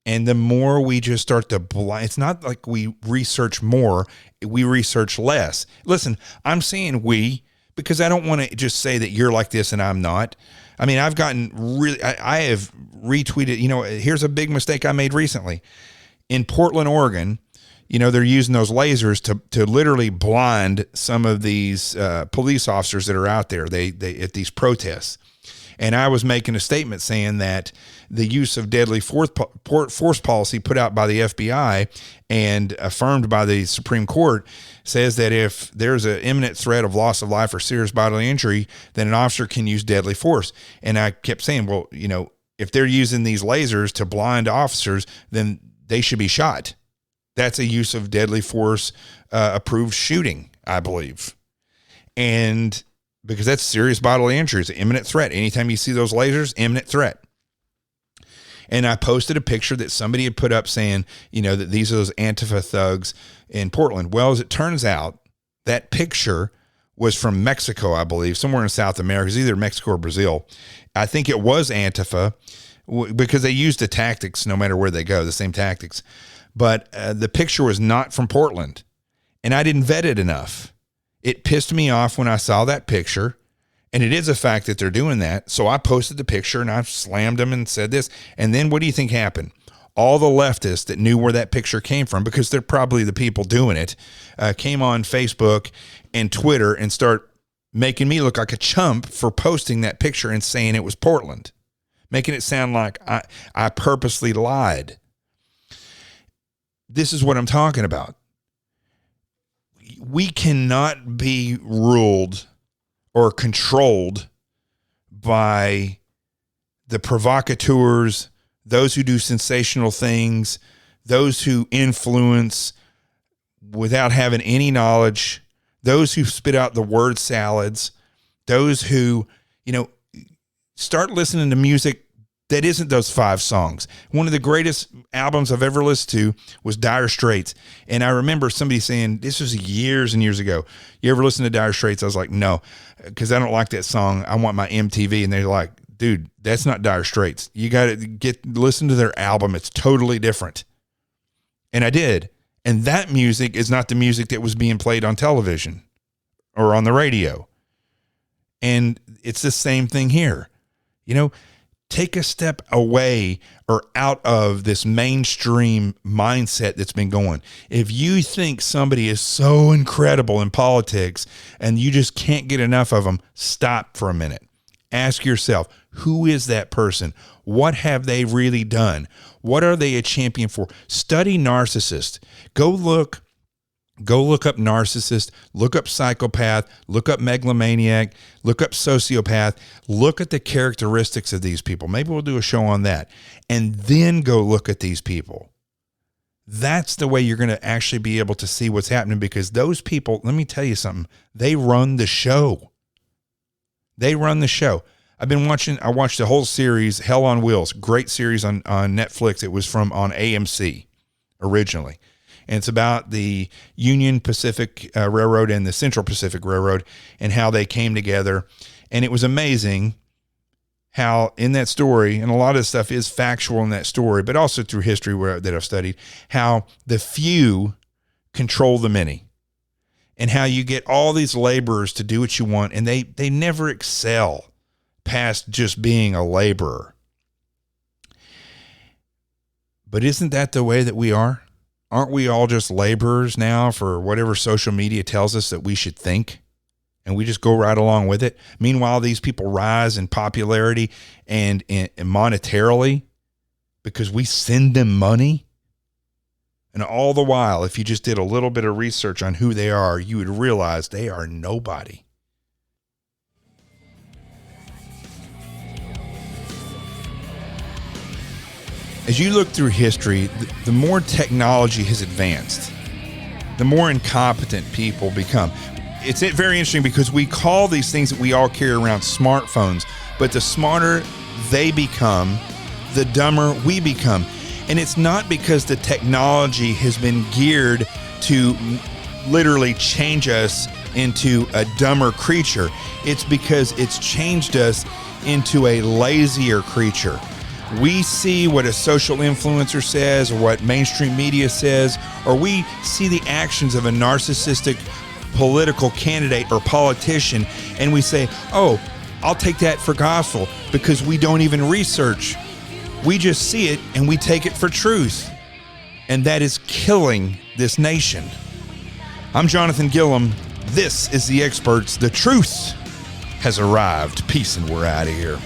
[SPEAKER 1] And the more we just start to it's not like we research more, we research less. Listen, I'm saying we, because I don't want to just say that you're like this and I'm not. I mean, I've gotten really, I have retweeted, here's a big mistake I made recently. In Portland, Oregon, they're using those lasers to literally blind some of these police officers that are out there. They at these protests. And I was making a statement saying that the use of deadly force policy put out by the FBI and affirmed by the Supreme Court says that if there's an imminent threat of loss of life or serious bodily injury, then an officer can use deadly force. And I kept saying, well, if they're using these lasers to blind officers, then they should be shot. That's a use of deadly force approved shooting, I believe. And because that's serious bodily injury, it's an imminent threat. Anytime you see those lasers, imminent threat. And I posted a picture that somebody had put up saying, that these are those Antifa thugs in Portland. Well, as it turns out, that picture was from Mexico, I believe, somewhere in South America. It's either Mexico or Brazil. I think it was Antifa because they use the tactics no matter where they go, the same tactics. But the picture was not from Portland, and I didn't vet it enough. It pissed me off when I saw that picture, and it is a fact that they're doing that. So I posted the picture, and I slammed them and said this. And then what do you think happened? All the leftists that knew where that picture came from, because they're probably the people doing it, came on Facebook and Twitter and start making me look like a chump for posting that picture and saying it was Portland, making it sound like I purposely lied. This is what I'm talking about. We cannot be ruled or controlled by the provocateurs, those who do sensational things, those who influence without having any knowledge, those who spit out the word salads, those who, start listening to music that isn't those 5 songs. One of the greatest albums I've ever listened to was Dire Straits. And I remember somebody saying, this was years and years ago, you ever listen to Dire Straits? I was like, no, because I don't like that song. I want my MTV. And they're like, dude, that's not Dire Straits. You got to listen to their album. It's totally different. And I did. And that music is not the music that was being played on television or on the radio. And it's the same thing here. You know, take a step away or out of this mainstream mindset that's been going. If you think somebody is so incredible in politics and you just can't get enough of them, stop for a minute. Ask yourself, who is that person? What have they really done? What are they a champion for? Study narcissists. Go look up narcissist, look up psychopath, look up megalomaniac, look up sociopath, look at the characteristics of these people. Maybe we'll do a show on that. And then go look at these people. That's the way you're going to actually be able to see what's happening, because those people, let me tell you something, they run the show. They run the show. I watched the whole series, Hell on Wheels, great series on Netflix. It was on AMC originally. And it's about the Union Pacific Railroad and the Central Pacific Railroad and how they came together. And it was amazing how in that story, and a lot of stuff is factual in that story, but also through history that I've studied, how the few control the many. And how you get all these laborers to do what you want, and they never excel past just being a laborer. But isn't that the way that we are? Aren't we all just laborers now for whatever social media tells us that we should think? And we just go right along with it. Meanwhile, these people rise in popularity and monetarily because we send them money. And all the while, if you just did a little bit of research on who they are, you would realize they are nobody. As you look through history, the more technology has advanced, the more incompetent people become. It's very interesting because we call these things that we all carry around smartphones, but the smarter they become, the dumber we become. And it's not because the technology has been geared to literally change us into a dumber creature. It's because it's changed us into a lazier creature. We see what a social influencer says or what mainstream media says, or we see the actions of a narcissistic political candidate or politician, and we say, oh, I'll take that for gospel, because we don't even research. We just see it and we take it for truth. And that is killing this nation. I'm Jonathan Gilliam. This is The Experts. The truth has arrived. Peace, and we're out of here.